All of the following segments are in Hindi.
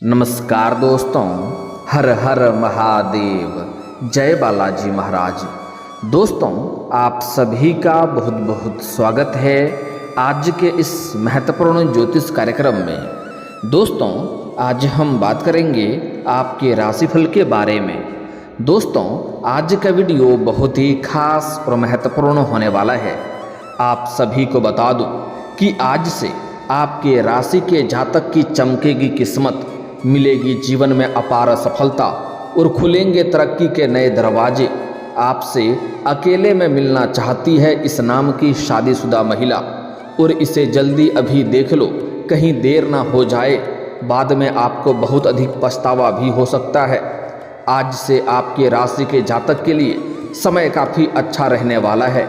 नमस्कार दोस्तों, हर हर महादेव, जय बालाजी महाराज। दोस्तों, आप सभी का बहुत बहुत स्वागत है आज के इस महत्वपूर्ण ज्योतिष कार्यक्रम में। दोस्तों, आज हम बात करेंगे आपके राशिफल के बारे में। दोस्तों, आज का वीडियो बहुत ही खास और महत्वपूर्ण होने वाला है। आप सभी को बता दूं कि आज से आपके राशि के जातक की चमकेगी किस्मत, मिलेगी जीवन में अपार सफलता और खुलेंगे तरक्की के नए दरवाजे। आपसे अकेले में मिलना चाहती है इस नाम की शादीशुदा महिला, और इसे जल्दी अभी देख लो, कहीं देर ना हो जाए, बाद में आपको बहुत अधिक पछतावा भी हो सकता है। आज से आपके राशि के जातक के लिए समय काफ़ी अच्छा रहने वाला है।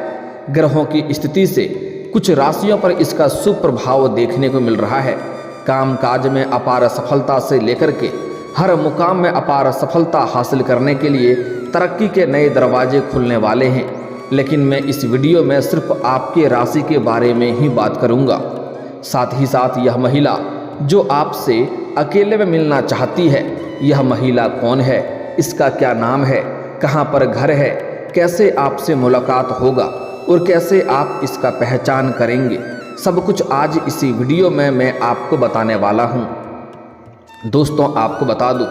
ग्रहों की स्थिति से कुछ राशियों पर इसका सुप्रभाव देखने को मिल रहा है। कामकाज में अपार सफलता से लेकर के हर मुकाम में अपार सफलता हासिल करने के लिए तरक्की के नए दरवाजे खुलने वाले हैं। लेकिन मैं इस वीडियो में सिर्फ आपके राशि के बारे में ही बात करूंगा। साथ ही साथ यह महिला जो आपसे अकेले में मिलना चाहती है, यह महिला कौन है, इसका क्या नाम है, कहाँ पर घर है, कैसे आपसे मुलाकात होगा और कैसे आप इसका पहचान करेंगे, सब कुछ आज इसी वीडियो में मैं आपको बताने वाला हूं। दोस्तों, आपको बता दूं,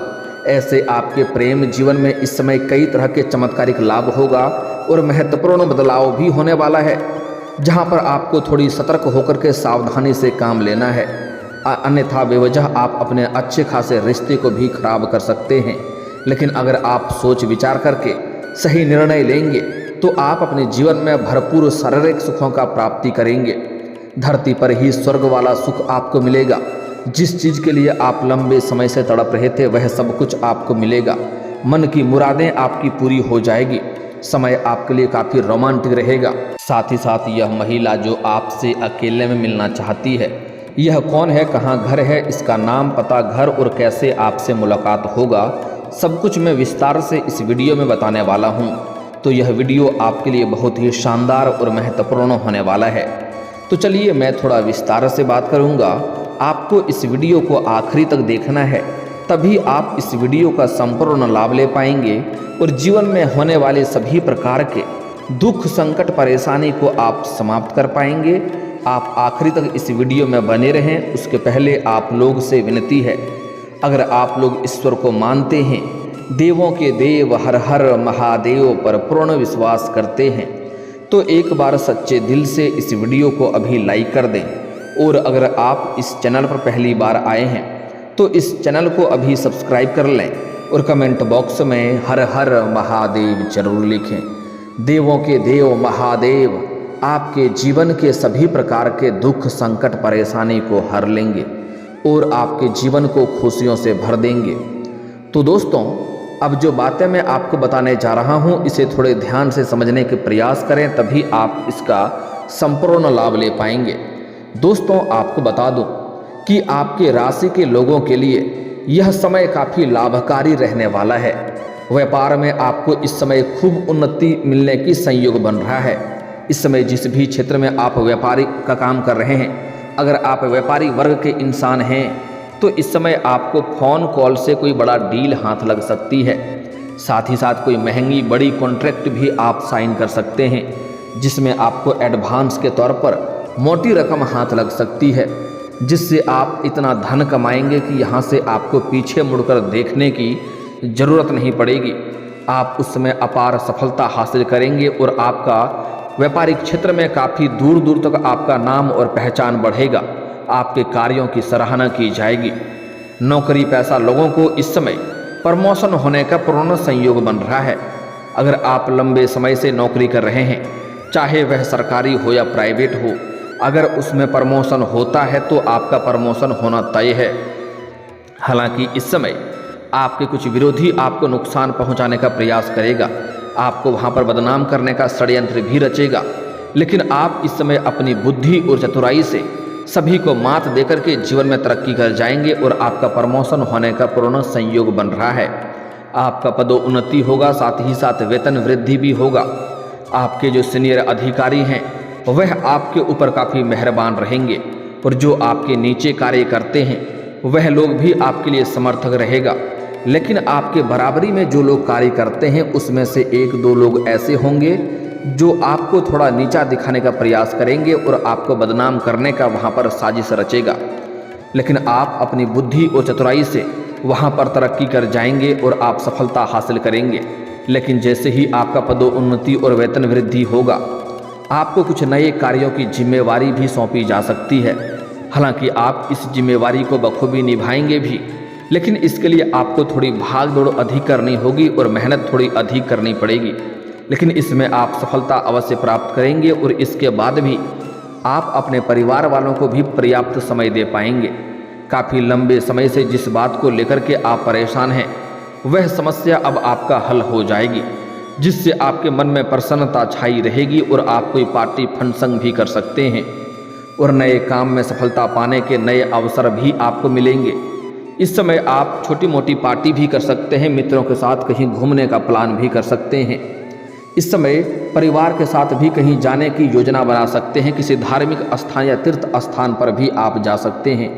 ऐसे आपके प्रेम जीवन में इस समय कई तरह के चमत्कारिक लाभ होगा और महत्वपूर्ण बदलाव भी होने वाला है, जहां पर आपको थोड़ी सतर्क होकर के सावधानी से काम लेना है। अन्यथा बेवजह आप अपने अच्छे खासे रिश्ते को भी खराब कर सकते हैं। लेकिन अगर आप सोच विचार करके सही निर्णय लेंगे तो आप अपने जीवन में भरपूर शारीरिक सुखों का प्राप्ति करेंगे। धरती पर ही स्वर्ग वाला सुख आपको मिलेगा। जिस चीज़ के लिए आप लंबे समय से तड़प रहे थे, वह सब कुछ आपको मिलेगा। मन की मुरादें आपकी पूरी हो जाएगी। समय आपके लिए काफ़ी रोमांटिक रहेगा। साथ ही साथ यह महिला जो आपसे अकेले में मिलना चाहती है, यह कौन है, कहाँ घर है, इसका नाम, पता, घर और कैसे आपसे मुलाकात होगा, सब कुछ मैं विस्तार से इस वीडियो में बताने वाला हूँ। तो यह वीडियो आपके लिए बहुत ही शानदार और महत्वपूर्ण होने वाला है। तो चलिए मैं थोड़ा विस्तार से बात करूंगा। आपको इस वीडियो को आखिरी तक देखना है, तभी आप इस वीडियो का संपूर्ण लाभ ले पाएंगे और जीवन में होने वाले सभी प्रकार के दुख, संकट, परेशानी को आप समाप्त कर पाएंगे। आप आखिरी तक इस वीडियो में बने रहें। उसके पहले आप लोग से विनती है, अगर आप लोग ईश्वर को मानते हैं, देवों के देव हर हर महादेव पर पूर्ण विश्वास करते हैं, तो एक बार सच्चे दिल से इस वीडियो को अभी लाइक कर दें। और अगर आप इस चैनल पर पहली बार आए हैं तो इस चैनल को अभी सब्सक्राइब कर लें और कमेंट बॉक्स में हर हर महादेव जरूर लिखें। देवों के देव महादेव आपके जीवन के सभी प्रकार के दुख, संकट, परेशानी को हर लेंगे और आपके जीवन को खुशियों से भर देंगे। तो दोस्तों, अब जो बातें मैं आपको बताने जा रहा हूं, इसे थोड़े ध्यान से समझने के प्रयास करें, तभी आप इसका संपूर्ण लाभ ले पाएंगे। दोस्तों, आपको बता दूं कि आपके राशि के लोगों के लिए यह समय काफ़ी लाभकारी रहने वाला है। व्यापार में आपको इस समय खूब उन्नति मिलने की संयोग बन रहा है। इस समय जिस भी क्षेत्र में आप व्यापारी का काम कर रहे हैं, अगर आप व्यापारी वर्ग के इंसान हैं तो इस समय आपको फ़ोन कॉल से कोई बड़ा डील हाथ लग सकती है। साथ ही साथ कोई महंगी बड़ी कॉन्ट्रैक्ट भी आप साइन कर सकते हैं, जिसमें आपको एडवांस के तौर पर मोटी रकम हाथ लग सकती है, जिससे आप इतना धन कमाएंगे कि यहाँ से आपको पीछे मुड़कर देखने की ज़रूरत नहीं पड़ेगी। आप उस समय अपार सफलता हासिल करेंगे और आपका व्यापारिक क्षेत्र में काफ़ी दूर दूर तक आपका नाम और पहचान बढ़ेगा। आपके कार्यों की सराहना की जाएगी। नौकरी पेशा लोगों को इस समय प्रमोशन होने का पूर्ण संयोग बन रहा है। अगर आप लंबे समय से नौकरी कर रहे हैं, चाहे वह सरकारी हो या प्राइवेट हो, अगर उसमें प्रमोशन होता है तो आपका प्रमोशन होना तय है। हालांकि इस समय आपके कुछ विरोधी आपको नुकसान पहुंचाने का प्रयास करेगा, आपको वहां पर बदनाम करने का षड्यंत्र भी रचेगा। लेकिन आप इस समय अपनी बुद्धि और चतुराई से सभी को मात देकर के जीवन में तरक्की कर जाएंगे और आपका प्रमोशन होने का पूर्ण संयोग बन रहा है। आपका पदोन्नति होगा, साथ ही साथ वेतन वृद्धि भी होगा। आपके जो सीनियर अधिकारी हैं वह आपके ऊपर काफ़ी मेहरबान रहेंगे और जो आपके नीचे कार्य करते हैं वह लोग भी आपके लिए समर्थक रहेगा। लेकिन आपके बराबरी में जो लोग कार्य करते हैं उसमें से एक दो लोग ऐसे होंगे जो आपको थोड़ा नीचा दिखाने का प्रयास करेंगे और आपको बदनाम करने का वहाँ पर साजिश रचेगा। लेकिन आप अपनी बुद्धि और चतुराई से वहाँ पर तरक्की कर जाएंगे और आप सफलता हासिल करेंगे। लेकिन जैसे ही आपका पदोन्नति और वेतन वृद्धि होगा, आपको कुछ नए कार्यों की जिम्मेवारी भी सौंपी जा सकती है। हालांकि आप इस जिम्मेवारी को बखूबी निभाएंगे भी, लेकिन इसके लिए आपको थोड़ी भाग दौड़ अधिक करनी होगी और मेहनत थोड़ी अधिक करनी पड़ेगी। लेकिन इसमें आप सफलता अवश्य प्राप्त करेंगे और इसके बाद भी आप अपने परिवार वालों को भी पर्याप्त समय दे पाएंगे। काफ़ी लंबे समय से जिस बात को लेकर के आप परेशान हैं, वह समस्या अब आपका हल हो जाएगी, जिससे आपके मन में प्रसन्नता छाई रहेगी और आप कोई पार्टी फंक्शन भी कर सकते हैं और नए काम में सफलता पाने के नए अवसर भी आपको मिलेंगे। इस समय आप छोटी मोटी पार्टी भी कर सकते हैं, मित्रों के साथ कहीं घूमने का प्लान भी कर सकते हैं। इस समय परिवार के साथ भी कहीं जाने की योजना बना सकते हैं। किसी धार्मिक स्थान या तीर्थ स्थान पर भी आप जा सकते हैं,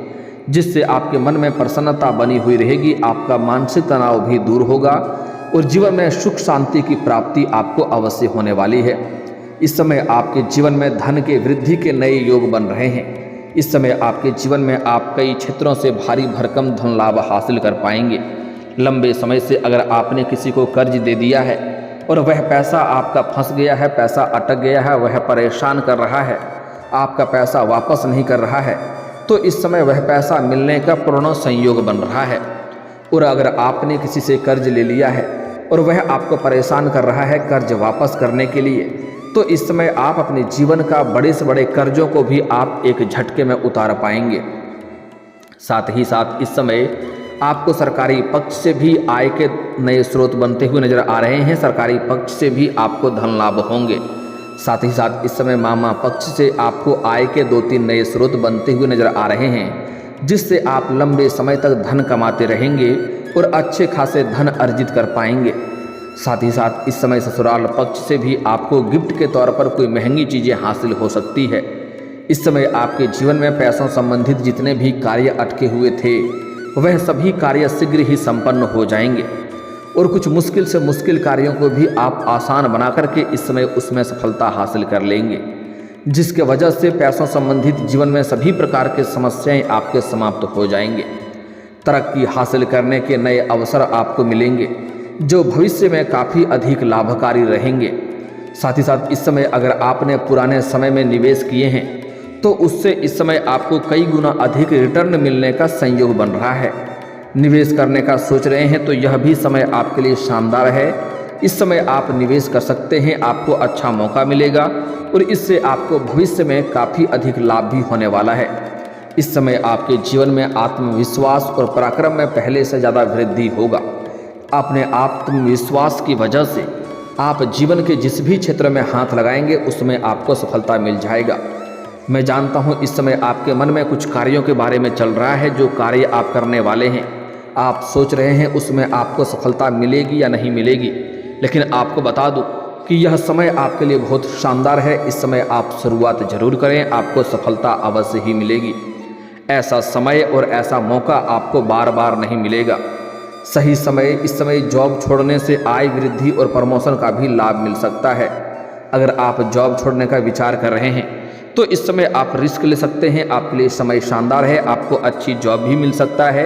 जिससे आपके मन में प्रसन्नता बनी हुई रहेगी। आपका मानसिक तनाव भी दूर होगा और जीवन में सुख शांति की प्राप्ति आपको अवश्य होने वाली है। इस समय आपके जीवन में धन के वृद्धि के नए योग बन रहे हैं। इस समय आपके जीवन में आप कई क्षेत्रों से भारी भरकम धन लाभ हासिल कर पाएंगे। लंबे समय से अगर आपने किसी को कर्ज दे दिया है और वह पैसा आपका फंस गया है, पैसा अटक गया है, वह परेशान कर रहा है, आपका पैसा वापस नहीं कर रहा है, तो इस समय वह पैसा मिलने का पूर्ण संयोग बन रहा है। और अगर आपने किसी से कर्ज ले लिया है और वह आपको परेशान कर रहा है कर्ज वापस करने के लिए, तो इस समय आप अपने जीवन का बड़े से बड़े कर्जों को भी आप एक झटके में उतार पाएंगे। साथ ही साथ इस समय आपको सरकारी पक्ष से भी आय के नए स्रोत बनते हुए नजर आ रहे हैं। सरकारी पक्ष से भी आपको धन लाभ होंगे। साथ ही साथ इस समय मामा पक्ष से आपको आय के 2-3 नए स्रोत बनते हुए नजर आ रहे हैं, जिससे आप लंबे समय तक धन कमाते रहेंगे और अच्छे खासे धन अर्जित कर पाएंगे। साथ ही साथ इस समय ससुराल पक्ष से भी आपको गिफ्ट के तौर पर कोई महंगी चीज़ें हासिल हो सकती है। इस समय आपके जीवन में पैसों संबंधित जितने भी कार्य अटके हुए थे, वह सभी कार्य शीघ्र ही संपन्न हो जाएंगे और कुछ मुश्किल से मुश्किल कार्यों को भी आप आसान बना करके इस समय उसमें सफलता हासिल कर लेंगे, जिसके वजह से पैसों संबंधित जीवन में सभी प्रकार के समस्याएं आपके समाप्त हो जाएंगे। तरक्की हासिल करने के नए अवसर आपको मिलेंगे, जो भविष्य में काफ़ी अधिक लाभकारी रहेंगे। साथ ही साथ इस समय अगर आपने पुराने समय में निवेश किए हैं, तो उससे इस समय आपको कई गुना अधिक रिटर्न मिलने का संयोग बन रहा है। निवेश करने का सोच रहे हैं तो यह भी समय आपके लिए शानदार है। इस समय आप निवेश कर सकते हैं, आपको अच्छा मौका मिलेगा और इससे आपको भविष्य में काफ़ी अधिक लाभ भी होने वाला है। इस समय आपके जीवन में आत्मविश्वास और पराक्रम में पहले से ज़्यादा वृद्धि होगा। अपने आत्मविश्वास की वजह से आप जीवन के जिस भी क्षेत्र में हाथ लगाएंगे उसमें आपको सफलता मिल जाएगा। मैं जानता हूँ इस समय आपके मन में कुछ कार्यों के बारे में चल रहा है, जो कार्य आप करने वाले हैं, आप सोच रहे हैं उसमें आपको सफलता मिलेगी या नहीं मिलेगी। लेकिन आपको बता दूं कि यह समय आपके लिए बहुत शानदार है। इस समय आप शुरुआत जरूर करें, आपको सफलता अवश्य ही मिलेगी। ऐसा समय और ऐसा मौका आपको बार बार नहीं मिलेगा। सही समय, इस समय जॉब छोड़ने से आय वृद्धि और प्रमोशन का भी लाभ मिल सकता है। अगर आप जॉब छोड़ने का विचार कर रहे हैं तो इस समय आप रिस्क ले सकते हैं। आपके लिए समय शानदार है, आपको अच्छी जॉब भी मिल सकता है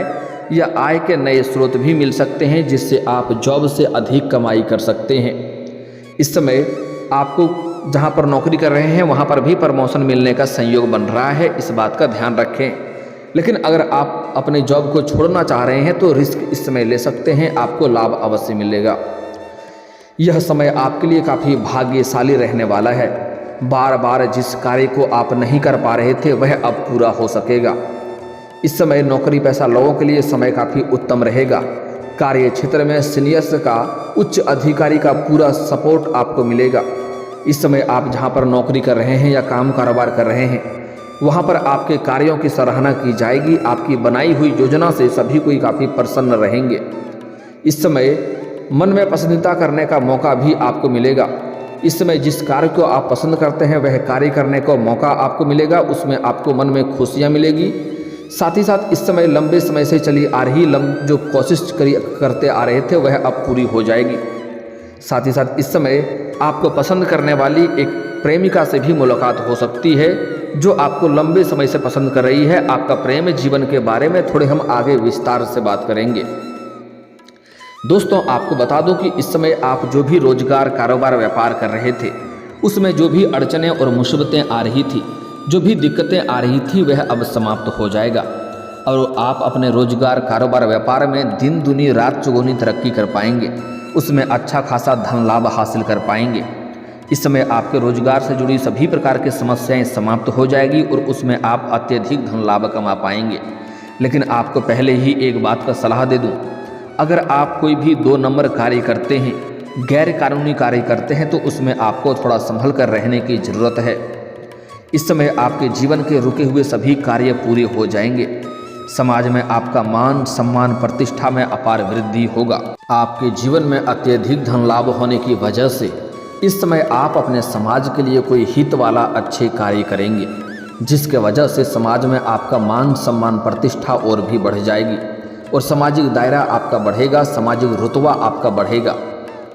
या आय के नए स्रोत भी मिल सकते हैं, जिससे आप जॉब से अधिक कमाई कर सकते हैं। इस समय आपको जहां पर नौकरी कर रहे हैं वहां पर भी प्रमोशन मिलने का संयोग बन रहा है, इस बात का ध्यान रखें। लेकिन अगर आप अपने जॉब को छोड़ना चाह रहे हैं तो रिस्क इस समय ले सकते हैं, आपको लाभ अवश्य मिलेगा। यह समय आपके लिए काफ़ी भाग्यशाली रहने वाला है। बार बार जिस कार्य को आप नहीं कर पा रहे थे वह अब पूरा हो सकेगा। इस समय नौकरी पेशा लोगों के लिए समय काफ़ी उत्तम रहेगा। कार्य क्षेत्र में सीनियर्स का, उच्च अधिकारी का पूरा सपोर्ट आपको मिलेगा। इस समय आप जहां पर नौकरी कर रहे हैं या काम कारोबार कर रहे हैं वहां पर आपके कार्यों की सराहना की जाएगी। आपकी बनाई हुई योजना से सभी कोई काफ़ी प्रसन्न रहेंगे। इस समय मन में पसंदीदा करने का मौका भी आपको मिलेगा। इस समय जिस कार्य को आप पसंद करते हैं वह कार्य करने को मौका आपको मिलेगा, उसमें आपको मन में खुशियाँ मिलेगी। साथ ही साथ इस समय लंबे समय से चली आ रही जो कोशिश करते आ रहे थे वह अब पूरी हो जाएगी। साथ ही साथ इस समय आपको पसंद करने वाली एक प्रेमिका से भी मुलाकात हो सकती है जो आपको लंबे समय से पसंद कर रही है। आपका प्रेम जीवन के बारे में थोड़े हम आगे विस्तार से बात करेंगे। दोस्तों, आपको बता दूं कि इस समय आप जो भी रोजगार, कारोबार, व्यापार कर रहे थे उसमें जो भी अड़चनें और मुसीबतें आ रही थी, जो भी दिक्कतें आ रही थी वह अब समाप्त हो जाएगा और आप अपने रोजगार, कारोबार, व्यापार में दिन दुनी रात चौगुनी तरक्की कर पाएंगे। उसमें अच्छा खासा धन लाभ हासिल कर पाएंगे। इस समय आपके रोजगार से जुड़ी सभी प्रकार की समस्याएं समाप्त हो जाएगी और उसमें आप अत्यधिक धन लाभ कमा पाएंगे। लेकिन आपको पहले ही एक बात का सलाह दे दूं, अगर आप कोई भी 2 नंबर कार्य करते हैं, गैर कानूनी कार्य करते हैं, तो उसमें आपको थोड़ा संभल कर रहने की ज़रूरत है। इस समय आपके जीवन के रुके हुए सभी कार्य पूरे हो जाएंगे। समाज में आपका मान सम्मान, प्रतिष्ठा में अपार वृद्धि होगा। आपके जीवन में अत्यधिक धन लाभ होने की वजह से इस समय आप अपने समाज के लिए कोई हित वाला अच्छे कार्य करेंगे, जिसके वजह से समाज में आपका मान सम्मान, प्रतिष्ठा और भी बढ़ जाएगी और सामाजिक दायरा आपका बढ़ेगा, सामाजिक रुतबा आपका बढ़ेगा।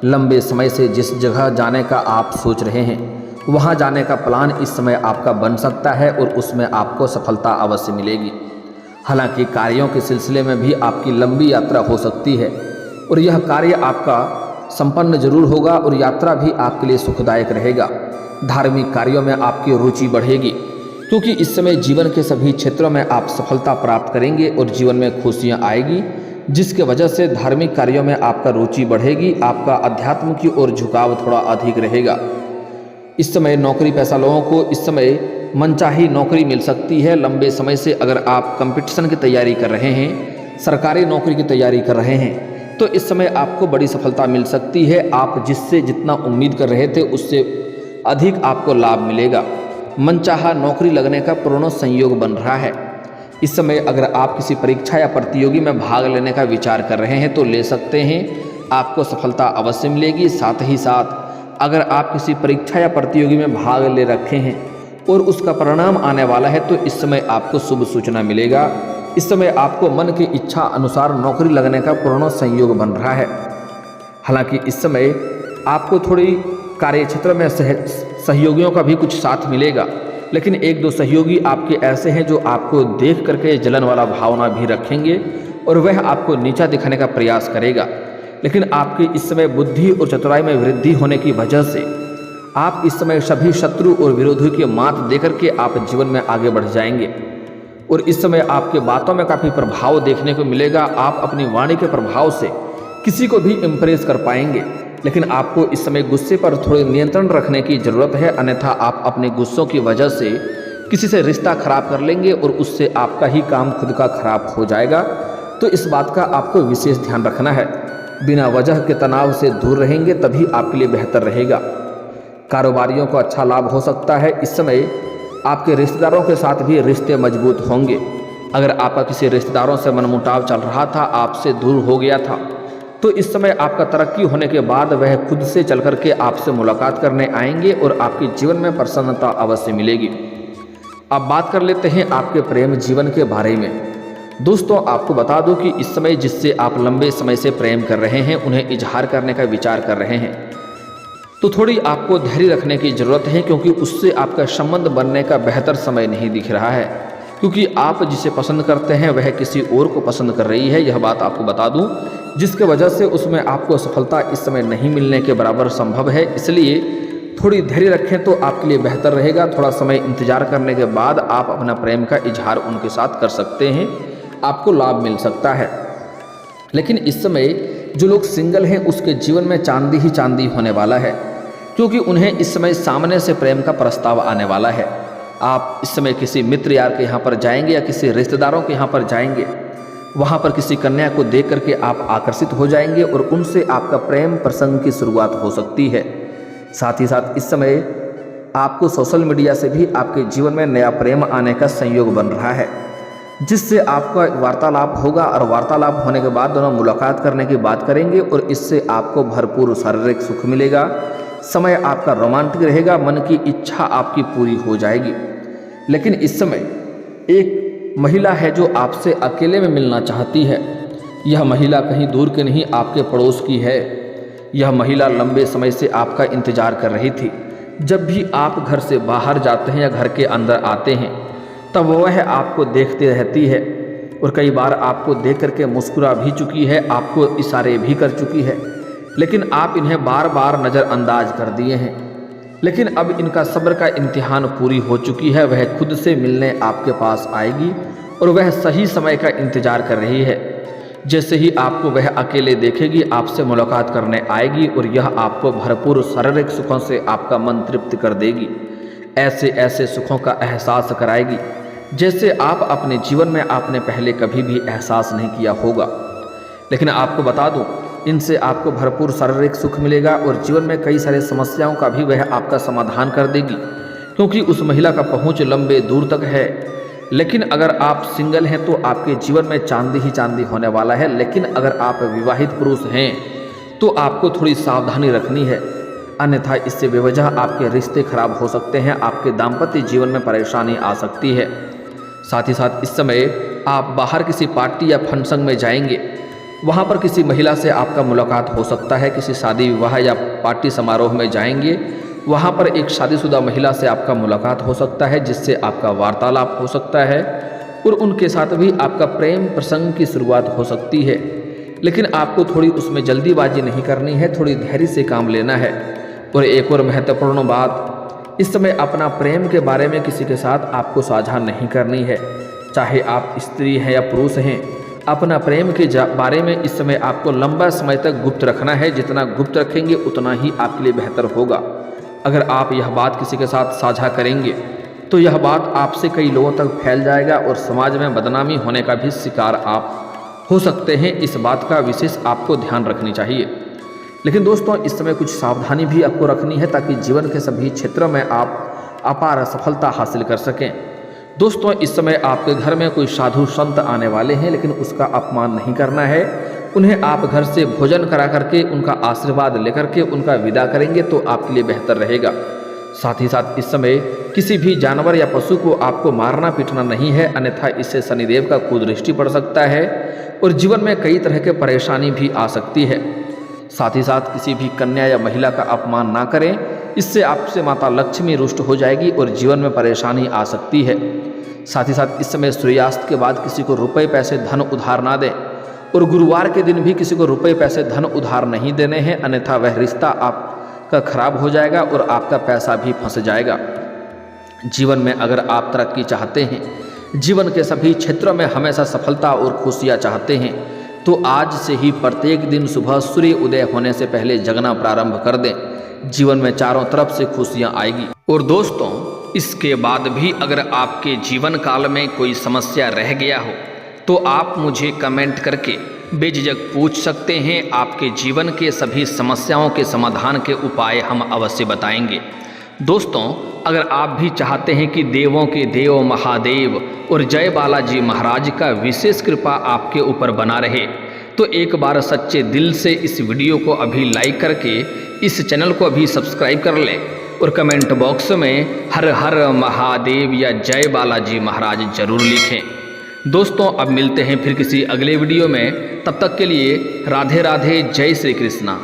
लंबे समय से जिस जगह जाने का आप सोच रहे हैं वहां जाने का प्लान इस समय आपका बन सकता है और उसमें आपको सफलता अवश्य मिलेगी। हालांकि कार्यों के सिलसिले में भी आपकी लंबी यात्रा हो सकती है और यह कार्य आपका संपन्न जरूर होगा और यात्रा भी आपके लिए सुखदायक रहेगा। धार्मिक कार्यों में आपकी रुचि बढ़ेगी क्योंकि इस समय जीवन के सभी क्षेत्रों में आप सफलता प्राप्त करेंगे और जीवन में खुशियां आएगी, जिसके वजह से धार्मिक कार्यों में आपका रुचि बढ़ेगी। आपका अध्यात्म की ओर झुकाव थोड़ा अधिक रहेगा। इस समय नौकरी पेशा लोगों को इस समय मनचाही नौकरी मिल सकती है। लंबे समय से अगर आप कंपटीशन की तैयारी कर रहे हैं, सरकारी नौकरी की तैयारी कर रहे हैं, तो इस समय आपको बड़ी सफलता मिल सकती है। आप जिससे जितना उम्मीद कर रहे थे उससे अधिक आपको लाभ मिलेगा। मनचाहा नौकरी लगने का पूर्ण संयोग बन रहा है। इस समय अगर आप किसी परीक्षा या प्रतियोगी में भाग लेने का विचार कर रहे हैं तो ले सकते हैं, आपको सफलता अवश्य मिलेगी। साथ ही साथ अगर आप किसी परीक्षा या प्रतियोगी में भाग ले रखे हैं और उसका परिणाम आने वाला है तो इस समय आपको शुभ सूचना मिलेगा। इस समय आपको मन की इच्छा अनुसार नौकरी लगने का पूर्ण संयोग बन रहा है। हालांकि इस समय आपको थोड़ी कार्य क्षेत्र में सहयोगियों का भी कुछ साथ मिलेगा, लेकिन 1-2 सहयोगी आपके ऐसे हैं जो आपको देख करके जलन वाला भावना भी रखेंगे और वह आपको नीचा दिखाने का प्रयास करेगा। लेकिन आपकी इस समय बुद्धि और चतुराई में वृद्धि होने की वजह से आप इस समय सभी शत्रु और विरोधियों की मात देकर के आप जीवन में आगे बढ़ जाएंगे और इस समय आपके बातों में काफ़ी प्रभाव देखने को मिलेगा। आप अपनी वाणी के प्रभाव से किसी को भी इम्प्रेस कर पाएंगे, लेकिन आपको इस समय गुस्से पर थोड़े नियंत्रण रखने की ज़रूरत है, अन्यथा आप अपने गुस्सों की वजह से किसी से रिश्ता खराब कर लेंगे और उससे आपका ही काम खुद का खराब हो जाएगा। तो इस बात का आपको विशेष ध्यान रखना है। बिना वजह के तनाव से दूर रहेंगे तभी आपके लिए बेहतर रहेगा। कारोबारियों को अच्छा लाभ हो सकता है। इस समय आपके रिश्तेदारों के साथ भी रिश्ते मजबूत होंगे। अगर आपका किसी रिश्तेदारों से मनमुटाव चल रहा था, आपसे दूर हो गया था, तो इस समय आपका तरक्की होने के बाद वह खुद से चल करके आपसे मुलाकात करने आएंगे और आपके जीवन में प्रसन्नता अवश्य मिलेगी। अब बात कर लेते हैं आपके प्रेम जीवन के बारे में। दोस्तों, आपको बता दूं कि इस समय जिससे आप लंबे समय से प्रेम कर रहे हैं, उन्हें इजहार करने का विचार कर रहे हैं, तो थोड़ी आपको धैर्य रखने की ज़रूरत है क्योंकि उससे आपका संबंध बनने का बेहतर समय नहीं दिख रहा है, क्योंकि आप जिसे पसंद करते हैं वह किसी और को पसंद कर रही है। यह बात आपको बता दूं, जिसके वजह से उसमें आपको सफलता इस समय नहीं मिलने के बराबर संभव है। इसलिए थोड़ी धैर्य रखें तो आपके लिए बेहतर रहेगा। थोड़ा समय इंतजार करने के बाद आप अपना प्रेम का इजहार उनके साथ कर सकते हैं, आपको लाभ मिल सकता है। लेकिन इस समय जो लोग सिंगल हैं उसके जीवन में चांदी ही चांदी होने वाला है, क्योंकि उन्हें इस समय सामने से प्रेम का प्रस्ताव आने वाला है। आप इस समय किसी मित्र यार के यहाँ पर जाएंगे या किसी रिश्तेदारों के यहाँ पर जाएंगे, वहाँ पर किसी कन्या को देख करके आप आकर्षित हो जाएंगे और उनसे आपका प्रेम प्रसंग की शुरुआत हो सकती है। साथ ही साथ इस समय आपको सोशल मीडिया से भी आपके जीवन में नया प्रेम आने का संयोग बन रहा है, जिससे आपका वार्तालाप होगा और वार्तालाप होने के बाद दोनों मुलाकात करने की बात करेंगे और इससे आपको भरपूर शारीरिक सुख मिलेगा। समय आपका रोमांटिक रहेगा, मन की इच्छा आपकी पूरी हो जाएगी। लेकिन इस समय एक महिला है जो आपसे अकेले में मिलना चाहती है। यह महिला कहीं दूर के नहीं, आपके पड़ोस की है। यह महिला लंबे समय से आपका इंतजार कर रही थी। जब भी आप घर से बाहर जाते हैं या घर के अंदर आते हैं तब वह आपको देखती रहती है और कई बार आपको देख करके मुस्कुरा भी चुकी है, आपको इशारे भी कर चुकी है, लेकिन आप इन्हें बार बार नज़रअंदाज कर दिए हैं। लेकिन अब इनका सब्र का इम्तिहान पूरी हो चुकी है। वह खुद से मिलने आपके पास आएगी और वह सही समय का इंतजार कर रही है। जैसे ही आपको वह अकेले देखेगी आपसे मुलाकात करने आएगी और यह आपको भरपूर शारीरिक सुखों से आपका मन तृप्त कर देगी। ऐसे ऐसे सुखों का एहसास कराएगी जैसे आप अपने जीवन में आपने पहले कभी भी एहसास नहीं किया होगा। लेकिन आपको बता दूं, इनसे आपको भरपूर शारीरिक सुख मिलेगा और जीवन में कई सारी समस्याओं का भी वह आपका समाधान कर देगी, क्योंकि उस महिला का पहुंच लंबे दूर तक है। लेकिन अगर आप सिंगल हैं तो आपके जीवन में चांदी ही चांदी होने वाला है। लेकिन अगर आप विवाहित पुरुष हैं तो आपको थोड़ी सावधानी रखनी है, अन्यथा इससे बेवजह आपके रिश्ते खराब हो सकते हैं, आपके दाम्पत्य जीवन में परेशानी आ सकती है। साथ ही साथ इस समय आप बाहर किसी पार्टी या फंक्शन में जाएंगे, वहाँ पर किसी महिला से आपका मुलाकात हो सकता है। किसी शादी विवाह या पार्टी समारोह में जाएंगे, वहाँ पर एक शादीशुदा महिला से आपका मुलाकात हो सकता है, जिससे आपका वार्तालाप हो सकता है और उनके साथ भी आपका प्रेम प्रसंग की शुरुआत हो सकती है। लेकिन आपको थोड़ी उसमें जल्दीबाजी नहीं करनी है, थोड़ी धैर्य से काम लेना है। और एक और महत्वपूर्ण बात, इस समय अपना प्रेम के बारे में किसी के साथ आपको साझा नहीं करनी है। चाहे आप स्त्री हैं या पुरुष हैं, अपना प्रेम के बारे में इस समय आपको लंबा समय तक गुप्त रखना है। जितना गुप्त रखेंगे उतना ही आपके लिए बेहतर होगा। अगर आप यह बात किसी के साथ साझा करेंगे तो यह बात आपसे कई लोगों तक फैल जाएगा और समाज में बदनामी होने का भी शिकार आप हो सकते हैं। इस बात का विशेष आपको ध्यान रखनी चाहिए। लेकिन दोस्तों, इस समय कुछ सावधानी भी आपको रखनी है ताकि जीवन के सभी क्षेत्रों में आप अपार सफलता हासिल कर सकें। दोस्तों, इस समय आपके घर में कोई साधु संत आने वाले हैं, लेकिन उसका अपमान नहीं करना है। उन्हें आप घर से भोजन करा करके उनका आशीर्वाद लेकर के उनका विदा करेंगे तो आपके लिए बेहतर रहेगा। साथ ही साथ इस समय किसी भी जानवर या पशु को आपको मारना पीटना नहीं है, अन्यथा इससे शनिदेव का कुदृष्टि पड़ सकता है और जीवन में कई तरह के परेशानी भी आ सकती है। साथ ही साथ किसी भी कन्या या महिला का अपमान ना करें, इससे आपसे माता लक्ष्मी रुष्ट हो जाएगी और जीवन में परेशानी आ सकती है। साथ ही साथ इस समय सूर्यास्त के बाद किसी को रुपए पैसे धन उधार ना दें और गुरुवार के दिन भी किसी को रुपए पैसे धन उधार नहीं देने हैं, अन्यथा वह रिश्ता आपका खराब हो जाएगा और आपका पैसा भी फंस जाएगा। जीवन में अगर आप तरक्की चाहते हैं, जीवन के सभी क्षेत्रों में हमेशा सफलता और खुशियाँ चाहते हैं, तो आज से ही प्रत्येक दिन सुबह सूर्य उदय होने से पहले जगना प्रारंभ कर दें। जीवन में चारों तरफ से खुशियाँ आएगी। और दोस्तों, इसके बाद भी अगर आपके जीवन काल में कोई समस्या रह गया हो तो आप मुझे कमेंट करके बेझिझक पूछ सकते हैं। आपके जीवन के सभी समस्याओं के समाधान के उपाय हम अवश्य बताएंगे। दोस्तों, अगर आप भी चाहते हैं कि देवों के देव महादेव और जय बालाजी महाराज का विशेष कृपा आपके ऊपर बना रहे, तो एक बार सच्चे दिल से इस वीडियो को अभी लाइक करके इस चैनल को अभी सब्सक्राइब कर लें और कमेंट बॉक्स में हर हर महादेव या जय बालाजी महाराज जरूर लिखें। दोस्तों, अब मिलते हैं फिर किसी अगले वीडियो में। तब तक के लिए राधे राधे, जय श्री कृष्णा।